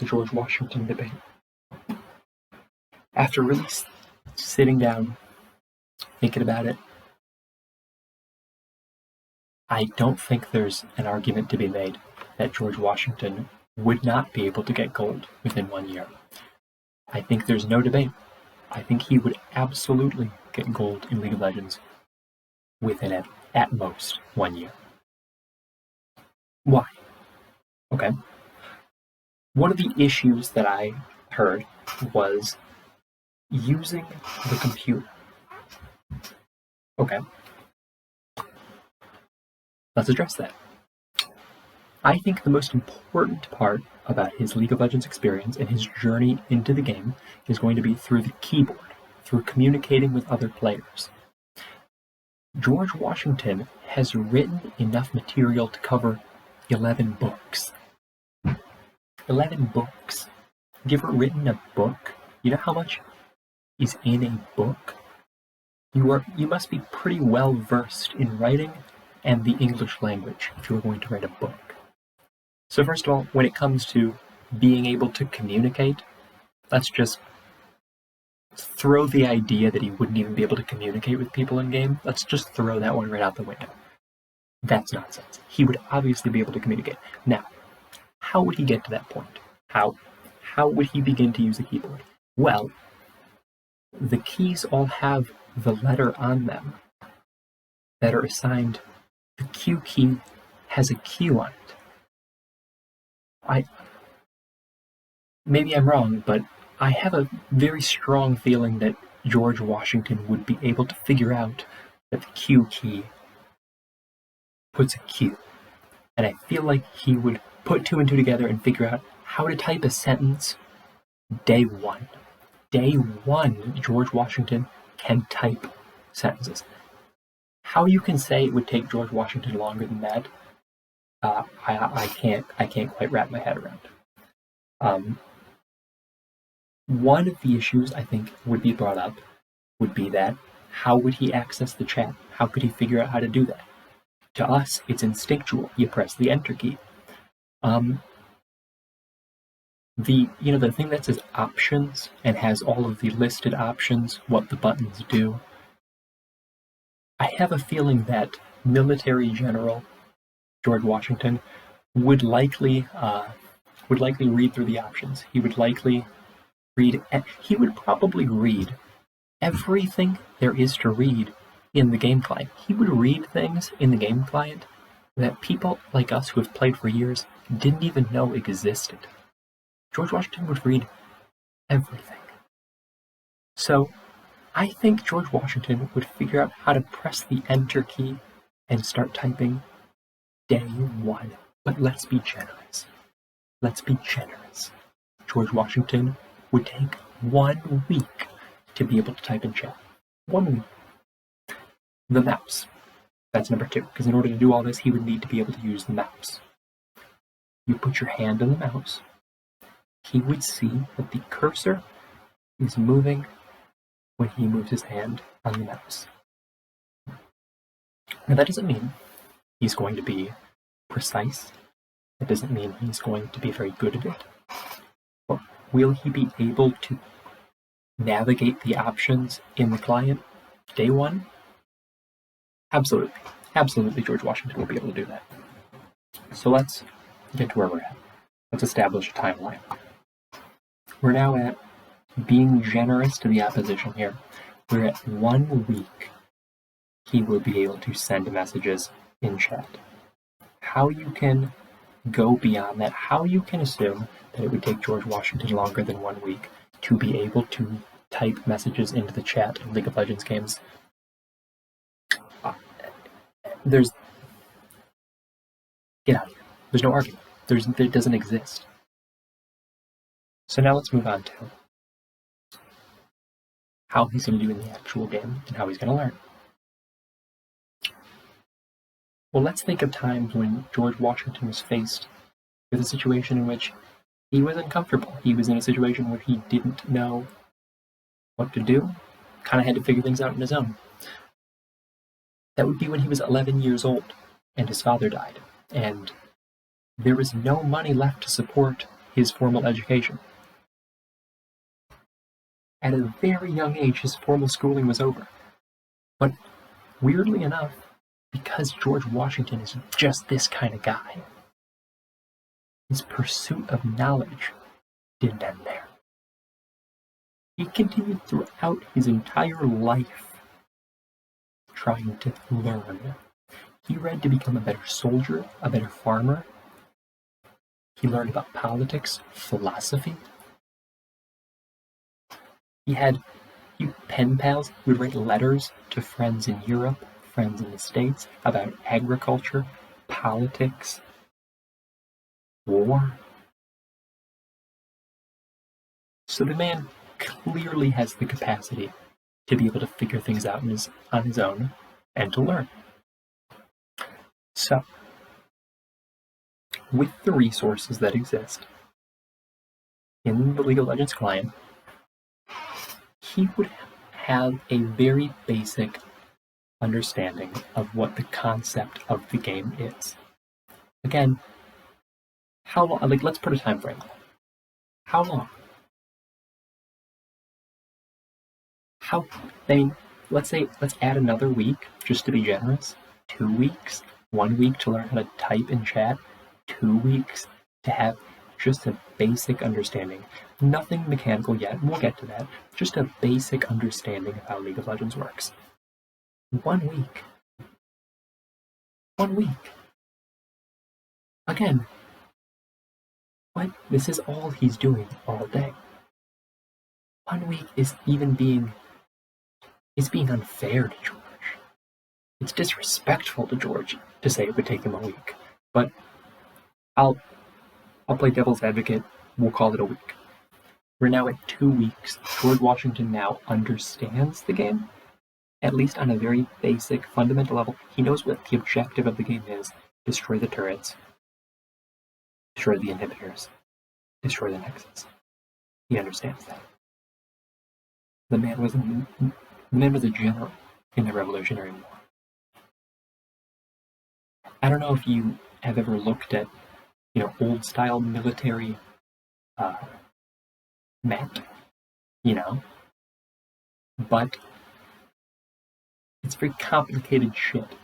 the George Washington debate. After really sitting down, thinking about it, I don't think there's an argument to be made that George Washington would not be able to get gold within 1 year. I think there's no debate. I think he would absolutely get gold in League of Legends within at most 1 year. Why? Okay. One of the issues that I heard was using the computer. Okay. Let's address that. I think the most important part about his League of Legends experience and his journey into the game is going to be through the keyboard, through communicating with other players. George Washington has written enough material to cover 11 books. 11 books. Have you ever written a book? You know how much is in a book? You must be pretty well versed in writing and the English language if you were going to write a book. So first of all, when it comes to being able to communicate, let's just throw the idea that he wouldn't even be able to communicate with people in game. Let's just throw that one right out the window. That's nonsense. He would obviously be able to communicate. Now, how would he get to that point? How would he begin to use a keyboard? Well, the keys all have the letter on them that are assigned. The Q key has a Q on it. Maybe I'm wrong, but I have a very strong feeling that George Washington would be able to figure out that the Q key puts a Q. And I feel like he would put two and two together and figure out how to type a sentence day one. Day one, George Washington can type sentences. How you can say it would take George Washington longer than that, I can't quite wrap my head around. One of the issues I think would be brought up would be that how would he access the chat? How could he figure out how to do that? To us, it's instinctual. You press the enter key. The thing that says options and has all of the listed options, what the buttons do. I have a feeling that military general George Washington would likely read through the options. He would probably read everything there is to read in the game client. He would read things in the game client that people like us who have played for years didn't even know existed. George Washington would read everything. So I think George Washington would figure out how to press the enter key and start typing day one. But let's be generous. George Washington would take 1 week to be able to type in chat. 1 week. The mouse. That's number 2, because in order to do all this, he would need to be able to use the mouse. You put your hand on the mouse. He would see that the cursor is moving when he moves his hand on the mouse. Now that doesn't mean he's going to be precise. That doesn't mean he's going to be very good at it. But will he be able to navigate the options in the client day one? Absolutely. Absolutely, George Washington will be able to do that. So let's get to where we're at. Let's establish a timeline. We're now at being generous to the opposition here. We're at 1 week. He will be able to send messages in chat. How you can go beyond that, how you can assume that it would take George Washington longer than 1 week to be able to type messages into the chat in League of Legends games. Get out of here. There's no argument. It doesn't exist. So now let's move on to how he's going to do in the actual game and how he's going to learn. Well, let's think of times when George Washington was faced with a situation in which he was uncomfortable. He was in a situation where he didn't know what to do, kind of had to figure things out on his own. That would be when he was 11 years old and his father died, and there was no money left to support his formal education. At a very young age, his formal schooling was over. But weirdly enough, because George Washington is just this kind of guy, his pursuit of knowledge didn't end there. He continued throughout his entire life trying to learn. He read to become a better soldier, a better farmer. He learned about politics, philosophy. He had pen pals who would write letters to friends in Europe, friends in the States, about agriculture, politics, war. So the man clearly has the capacity to be able to figure things out on his own and to learn. So, with the resources that exist in the League of Legends client, he would have a very basic understanding of what the concept of the game is. Again, how long? Let's put a time frame on it. How long? Let's add another week, just to be generous. 2 weeks, 1 week to learn how to type and chat, 2 weeks to have just a basic understanding. Nothing mechanical yet, and we'll get to that. Just a basic understanding of how League of Legends works. 1 week. 1 week. Again, what? This is all he's doing all day. 1 week is being unfair to George. It's disrespectful to George to say it would take him a week. But I'll play devil's advocate. We'll call it a week. We're now at 2 weeks. George Washington now understands the game, at least on a very basic, fundamental level. He knows what the objective of the game is: destroy the turrets, destroy the inhibitors, destroy the nexus. He understands that. The man was a general in the Revolutionary War. I don't know if you have ever looked at, old style military map, but it's very complicated shit.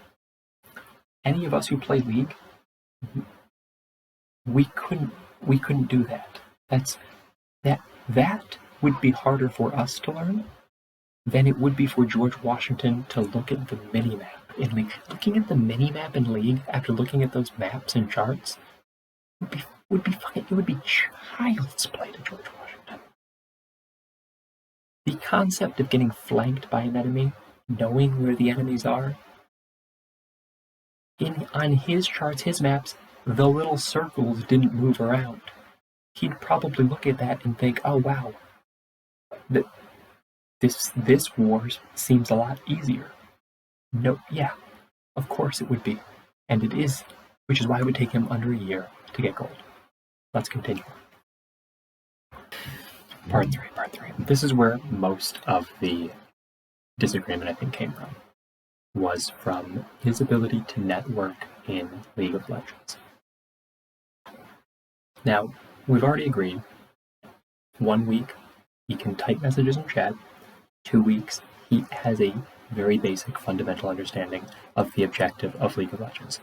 Any of us who play League, we couldn't do that. That would be harder for us to learn than it would be for George Washington to look at the mini-map in League. Looking at the mini-map in League after looking at those maps and charts would be fine. It would be child's play to George Washington. The concept of getting flanked by an enemy, knowing where the enemies are, on his charts, his maps, the little circles didn't move around. He'd probably look at that and think, oh wow, this war seems a lot easier. No, yeah, of course it would be. And it is, which is why it would take him under a year to get gold. Let's continue. Part 3. This is where most of the disagreement, I think, came from. Was from his ability to network in League of Legends. Now, we've already agreed, 1 week he can type messages in chat, 2 weeks he has a very basic fundamental understanding of the objective of League of Legends.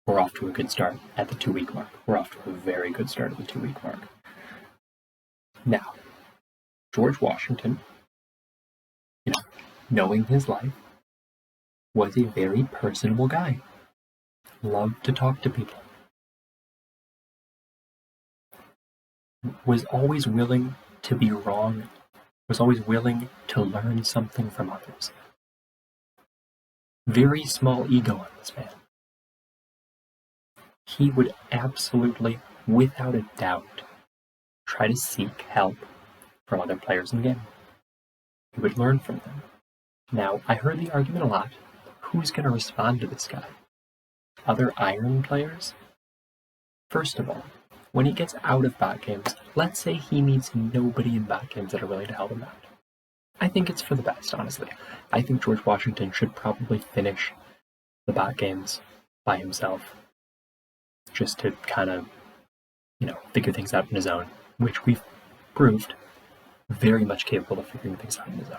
We're off to a good start at the 2 week mark. We're off to a very good start at the 2 week mark. Now, George Washington, knowing his life, was a very personable guy. Loved to talk to people. Was always willing to be wrong. Was always willing to learn something from others. Very small ego on this man. He would absolutely, without a doubt, try to seek help from other players in the game. He would learn from them. Now, I heard the argument a lot. Who's going to respond to this guy? Other Iron players? First of all, when he gets out of bot games, let's say he meets nobody in bot games that are willing to help him out. I think it's for the best, honestly. I think George Washington should probably finish the bot games by himself, just to kind of, figure things out on his own, which we've proved very much capable of figuring things out on his own.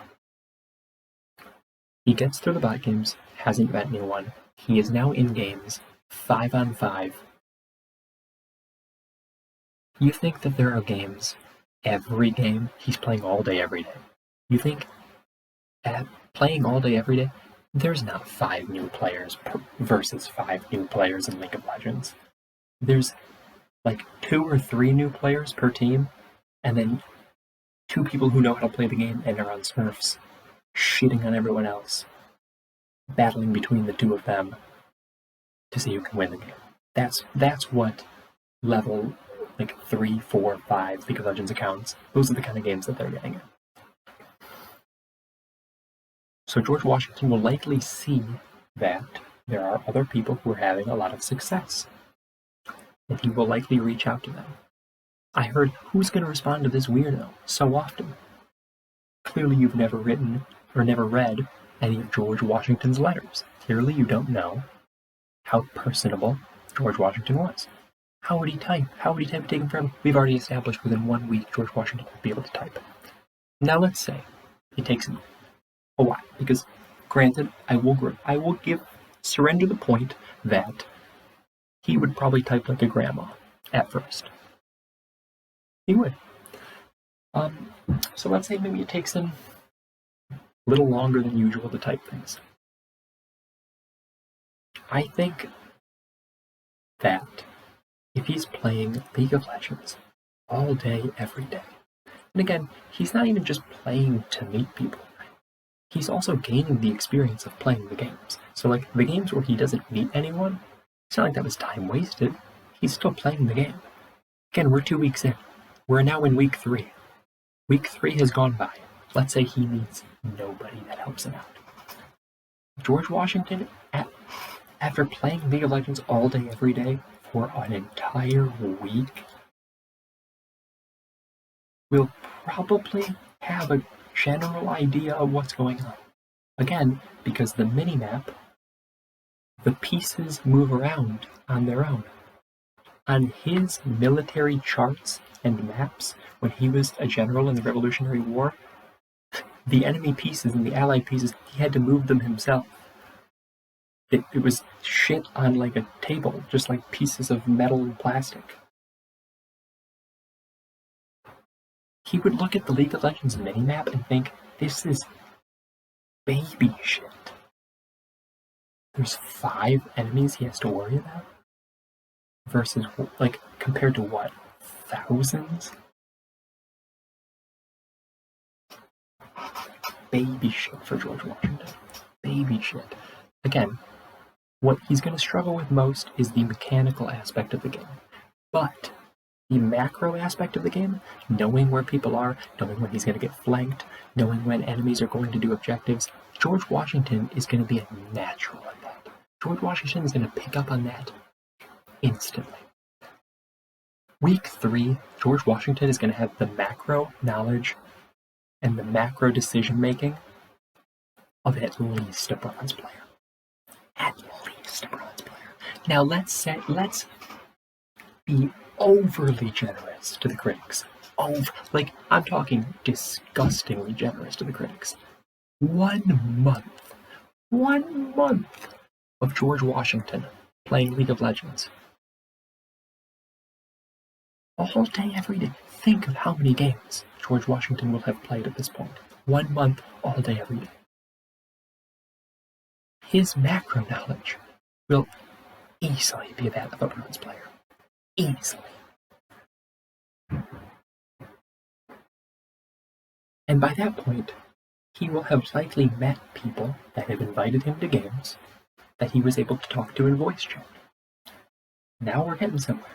He gets through the bot games, hasn't met anyone. He is now in games 5-on-5. You think that there are games, every game, he's playing all day, every day. You think at playing all day, every day, there's not 5 new players versus 5 new players in League of Legends. There's like 2 or 3 new players per team, and then 2 people who know how to play the game and are on smurfs, shitting on everyone else, battling between the 2 of them to see who can win the game. That's what level like 3, 4, 5 League of Legends accounts, those are the kind of games that they're getting in. So George Washington will likely see that there are other people who are having a lot of success, and he will likely reach out to them. I heard, who's going to respond to this weirdo so often? Clearly you've never written or never read any of George Washington's letters. Clearly you don't know how personable George Washington was. How would he type? How would he type taken forever? We've already established within 1 week George Washington would be able to type. Now let's say it takes him a while, because granted, I will surrender the point that he would probably type like a grandma at first. He would. So let's say maybe it takes him a little longer than usual to type things. I think that if he's playing League of Legends all day, every day, and again, he's not even just playing to meet people, he's also gaining the experience of playing the games. So like the games where he doesn't meet anyone, it's not like that was time wasted. He's still playing the game. Again, we're 2 weeks in. We're now in week 3. Week 3 has gone by. Let's say he meets nobody that helps him out. George Washington, after playing League of Legends all day, every day, for an entire week, will probably have a general idea of what's going on. Again, because the minimap, the pieces move around on their own. On his military charts and maps, when he was a general in the Revolutionary War, the enemy pieces and the allied pieces, he had to move them himself. It was shit on like a table, just like pieces of metal and plastic. He would look at the League of Legends minimap and think, this is baby shit. There's 5 enemies he has to worry about? Versus, like, compared to what? Thousands? Baby shit for George Washington. Baby shit. Again, what he's going to struggle with most is the mechanical aspect of the game. But the macro aspect of the game, knowing where people are, knowing when he's going to get flanked, knowing when enemies are going to do objectives, George Washington is going to be a natural at that. George Washington is going to pick up on that instantly. Week 3, George Washington is going to have the macro knowledge and the macro decision making of at least a bronze player. At least a bronze player. Now let's be overly generous to the critics. I'm talking disgustingly generous to the critics. 1 month of George Washington playing League of Legends. All day, every day. Think of how many games George Washington will have played at this point. 1 month, all day, every day. His macro knowledge will easily be that of a bronze player. Easily. And by that point, he will have likely met people that have invited him to games that he was able to talk to in voice chat. Now we're getting somewhere.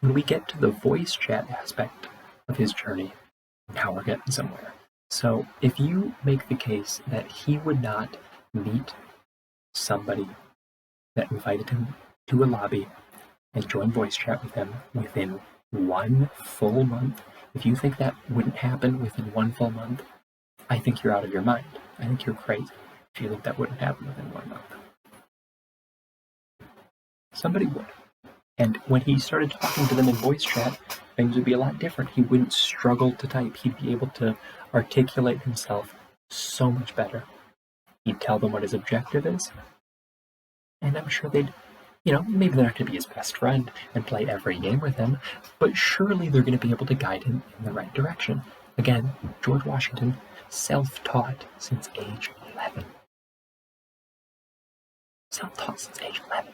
When we get to the voice chat aspect of his journey, now we're getting somewhere. So if you make the case that he would not meet somebody that invited him to a lobby and join voice chat with them within 1 full month, if you think that wouldn't happen within 1 full month, I think you're out of your mind. I think you're crazy if you think that wouldn't happen within 1 month. Somebody would. And when he started talking to them in voice chat, things would be a lot different. He wouldn't struggle to type. He'd be able to articulate himself so much better. He'd tell them what his objective is, and I'm sure they'd, maybe they're not going to be his best friend and play every game with him, but surely they're going to be able to guide him in the right direction. Again, George Washington, self-taught since age 11. Self-taught since age 11.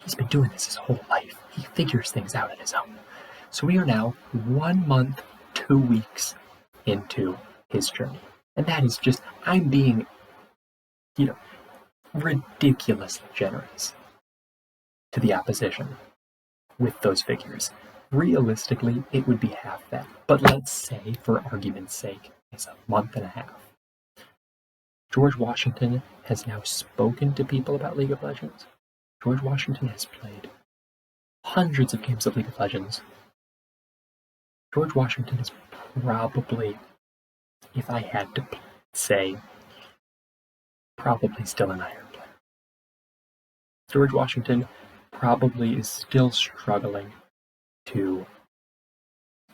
He's been doing this his whole life. He figures things out on his own. So we are now 1 month, 2 weeks into his journey. And that is just, I'm being, ridiculously generous to the opposition with those figures. Realistically, it would be half that. But let's say, for argument's sake, it's a month and a half. George Washington has now spoken to people about League of Legends. George Washington has played hundreds of games of League of Legends. George Washington is probably, if I had to say, probably still an iron player. George Washington probably is still struggling to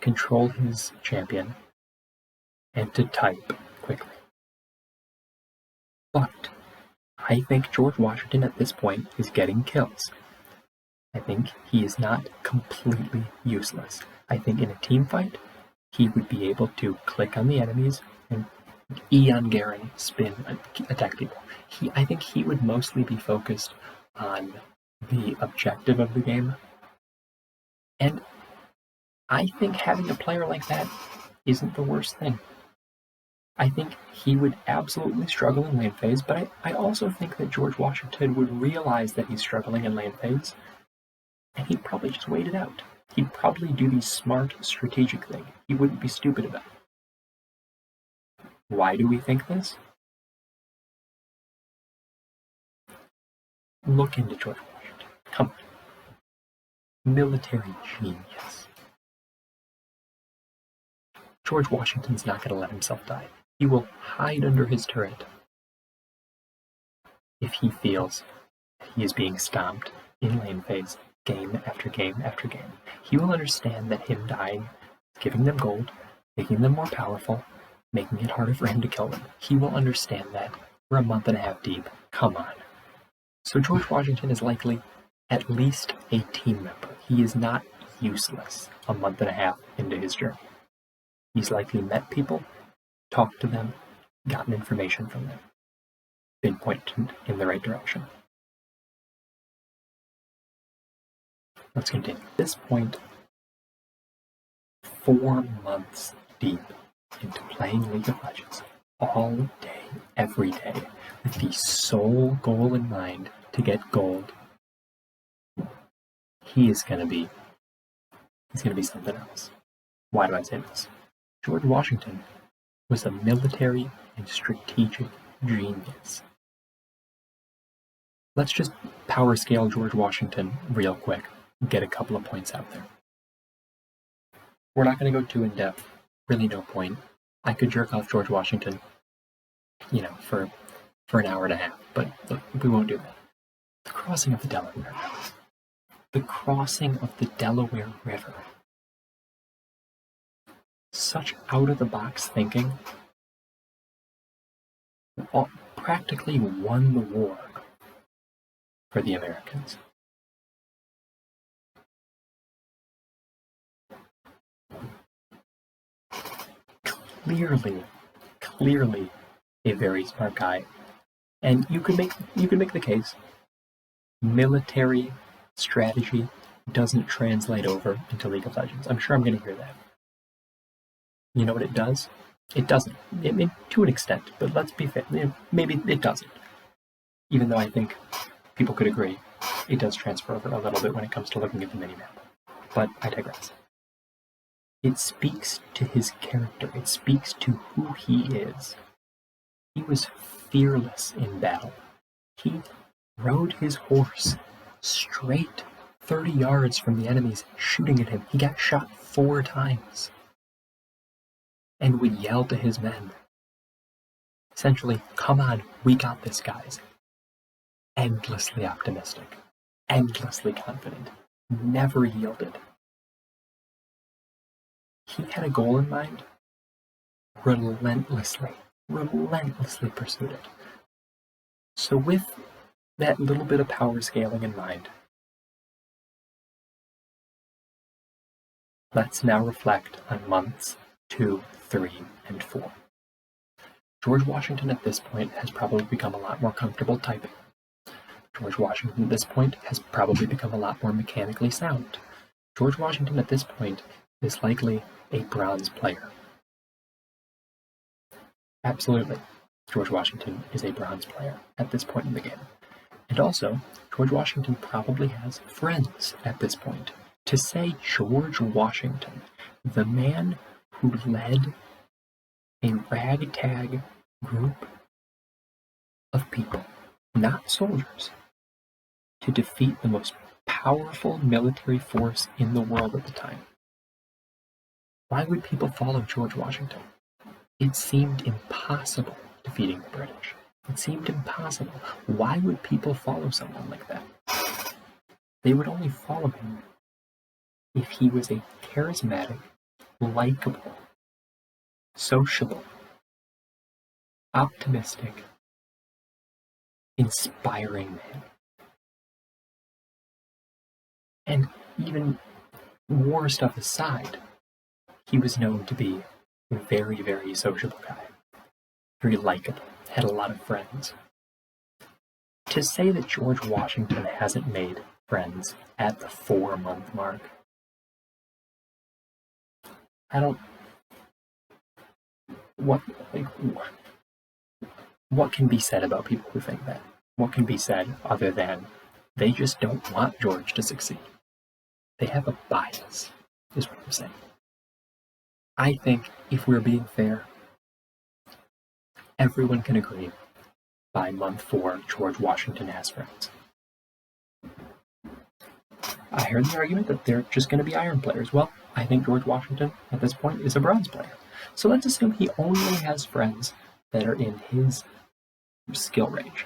control his champion and to type quickly. But I think George Washington at this point is getting kills. I think he is not completely useless. I think in a team fight, he would be able to click on the enemies and on Garen, spin, attack people. I think he would mostly be focused on the objective of the game. And I think having a player like that isn't the worst thing. I think he would absolutely struggle in lane phase, but I also think that George Washington would realize that he's struggling in lane phase, and he'd probably just wait it out. He'd probably do the smart, strategic thing. He wouldn't be stupid about it. Why do we think this? Look into George Washington. Come on. Military genius. George Washington's not going to let himself die. He will hide under his turret if he feels he is being stomped in lane phase game after game after game. He will understand that him dying, giving them gold, making them more powerful, making it harder for him to kill them. He will understand that. We're a month and a half deep. Come on. So George Washington is likely at least a team member. He is not useless a month and a half into his journey. He's likely met people, talked to them, gotten information from them, been pointed in the right direction. Let's continue. At this point, 4 months deep into playing League of Legends, all day, every day, with the sole goal in mind to get gold, he's gonna be something else. Why do I say this? George Washington was a military and strategic genius. Let's just power scale George Washington real quick, get a couple of points out there. We're not going to go too in depth, really no point. I could jerk off George Washington, for an hour and a half, but look, we won't do that. The crossing of the Delaware River. The crossing of the Delaware River. Such out-of-the-box thinking. Practically won the war for the Americans. Clearly a very smart guy. And you could make the case military strategy doesn't translate over into League of Legends. I'm sure I'm going to hear that. You know what it does? It doesn't. To an extent, but let's be fair. Maybe it doesn't. Even though I think people could agree, it does transfer over a little bit when it comes to looking at the minimap. But I digress. It speaks to his character. It speaks to who he is. He was fearless in battle. He rode his horse straight 30 yards from the enemies shooting at him. He got shot 4 times. And would yell to his men, essentially, come on, we got this, guys. Endlessly optimistic. endlessly confident, never yielded. He had a goal in mind, relentlessly pursued it. So with that little bit of power scaling in mind, let's now reflect on months 2, 3, and 4. George Washington at this point has probably become a lot more comfortable typing. George Washington at this point has probably become a lot more mechanically sound. George Washington at this point is likely a bronze player. Absolutely, George Washington is a bronze player at this point in the game. And also, George Washington probably has friends at this point. To say George Washington, the man who led a ragtag group of people, not soldiers, to defeat the most powerful military force in the world at the time. Why would people follow George Washington? It seemed impossible defeating the British. It seemed impossible. Why would people follow someone like that? They would only follow him if he was a charismatic, likable, sociable, optimistic, inspiring man. And even war stuff aside, he was known to be a very, very sociable guy, very likable, had a lot of friends. To say that George Washington hasn't made friends at the 4-month mark, what can be said about people who think that? What can be said other than they just don't want George to succeed? They have a bias, is what I'm saying. I think if we're being fair, everyone can agree by month 4, George Washington has friends. I heard the argument that they're just going to be iron players. Well, I think George Washington at this point is a bronze player. So let's assume he only has friends that are in his skill range,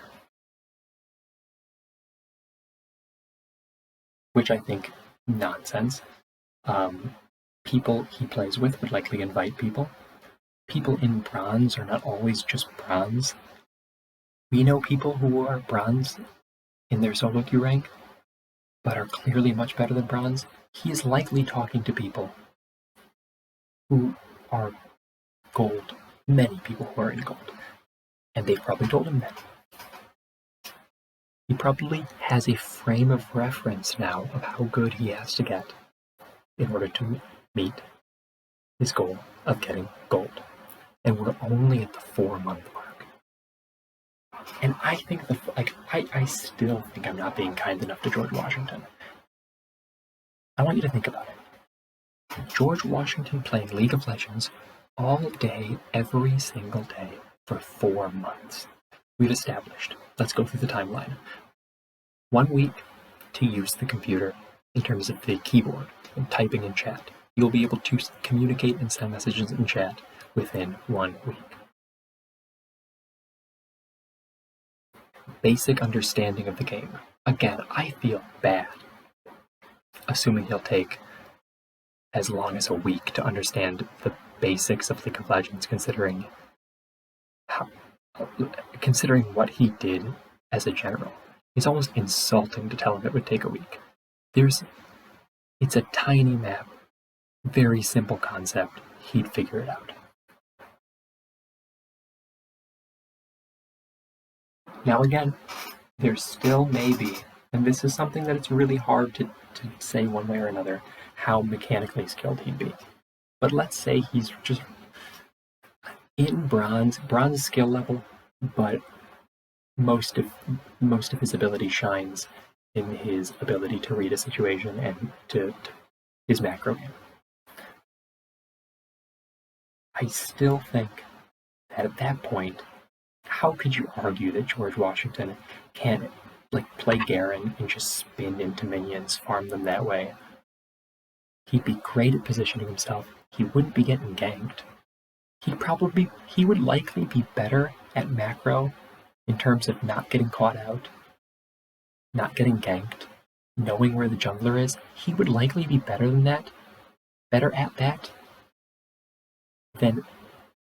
which I think nonsense. People he plays with would likely invite people. People in bronze are not always just bronze. We know people who are bronze in their solo queue rank, but are clearly much better than bronze. He is likely talking to people who are gold, many people who are in gold, and they've probably told him that. He probably has a frame of reference now of how good he has to get in order to meet his goal of getting gold. And we're only at the 4-month mark. And I think I still think I'm not being kind enough to George Washington. I want you to think about it. George Washington playing League of Legends all day, every single day for 4 months. We've established. Let's go through the timeline. 1 week to use the computer in terms of the keyboard and typing in chat. You'll be able to communicate and send messages in chat within 1 week. Basic understanding of the game. Again, I feel bad assuming he'll take as long as a week to understand the basics of League of Legends, considering what he did as a general. It's almost insulting to tell him it would take a week. It's a tiny map, very simple concept. He'd figure it out. Now again, there still may be, and this is something that it's really hard to say one way or another, how mechanically skilled he'd be. But let's say he's just in bronze skill level, but most of his ability shines in his ability to read a situation and to his macro game. I still think that at that point, how could you argue that George Washington can play Garen and just spin into minions, farm them that way? He'd be great at positioning himself. He wouldn't be getting ganked. He would likely be better at macro in terms of not getting caught out, not getting ganked, knowing where the jungler is, he would likely be better at that than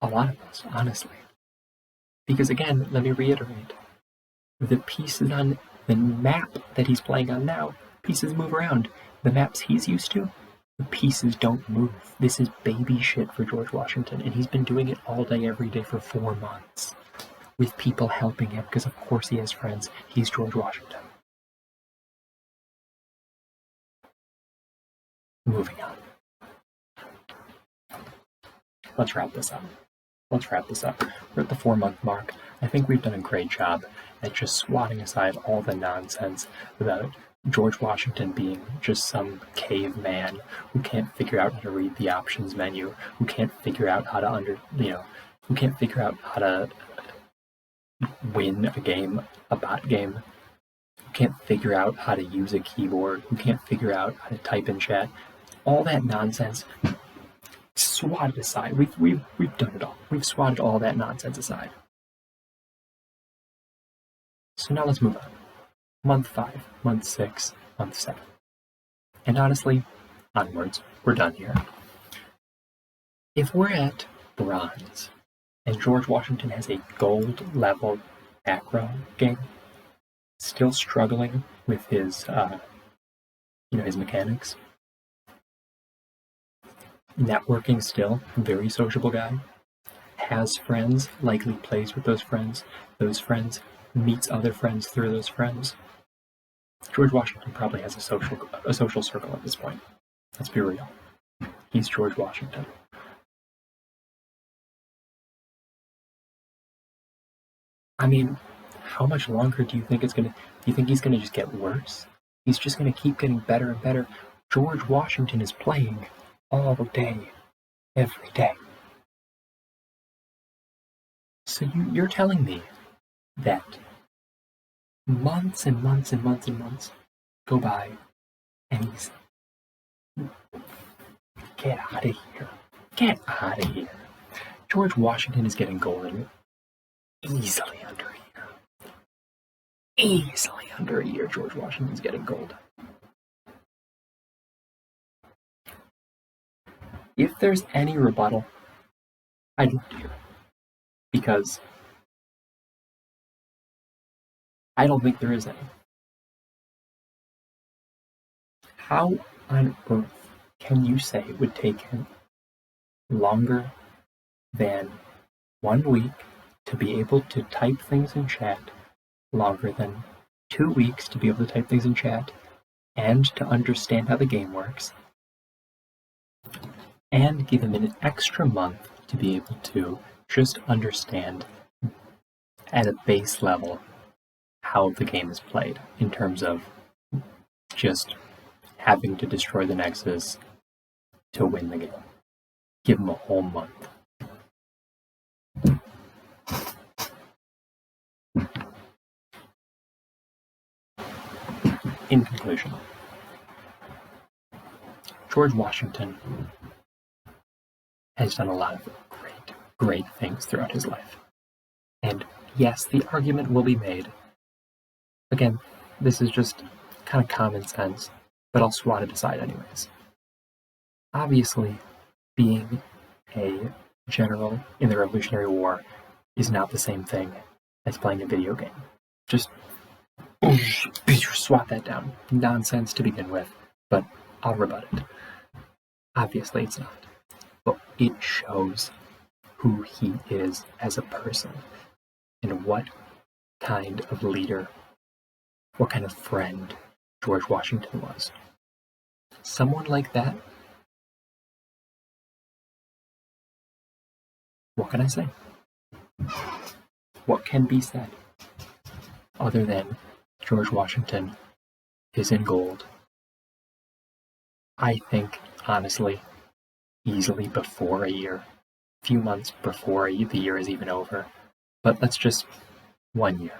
a lot of us, honestly. Because again, let me reiterate, the pieces on the map that he's playing on now, pieces move around. The maps he's used to, the pieces don't move. This is baby shit for George Washington, and he's been doing it all day, every day for 4 months. With people helping him, because of course he has friends. He's George Washington. Moving on. Let's wrap this up. We're at the 4-month mark. I think we've done a great job at just swatting aside all the nonsense about George Washington being just some caveman who can't figure out how to read the options menu, who can't figure out how to who can't figure out how to win a bot game, who can't figure out how to use a keyboard, who can't figure out how to type in chat. All that nonsense, swatted aside. We've done it all. We've swatted all that nonsense aside. So now let's move on. Month 5, month 6, month 7. And honestly, onwards, we're done here. If we're at bronze, and George Washington has a gold level macro game, still struggling with his his mechanics, networking still, very sociable guy, has friends, likely plays with those friends meets other friends through those friends. George Washington probably has a social circle at this point. Let's be real. He's George Washington. I mean, how much longer do you think he's gonna just get worse? He's just gonna keep getting better and better. George Washington is playing all day, every day. So you're telling me that months and months and months and months go by and he's... Get out of here. Get out of here. George Washington is getting golden easily under a year. Easily under a year, George Washington's getting gold. If there's any rebuttal, I'd love to hear it. Because I don't think there is any. How on earth can you say it would take him longer than 1 week to be able to type things in chat, longer than 2 weeks to be able to type things in chat, and to understand how the game works, and give him an extra month to be able to just understand at a base level how the game is played in terms of just having to destroy the Nexus to win the game. Give him a whole month. In conclusion, George Washington has done a lot of great things throughout his life. And yes, the argument will be made. Again, this is just kind of common sense, but I'll swat it aside anyways. Obviously, being a general in the Revolutionary War is not the same thing as playing a video game. Just swat that down. Nonsense to begin with, but I'll rebut it. Obviously it's not. But it shows who he is as a person and what kind of leader, what kind of friend George Washington was. Someone like that, what can I say? What can be said other than George Washington is in gold? I think, honestly, easily before a year, a few months before the year is even over. But let's just 1 year.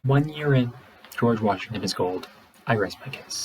1 year in, George Washington is gold. I rest my case.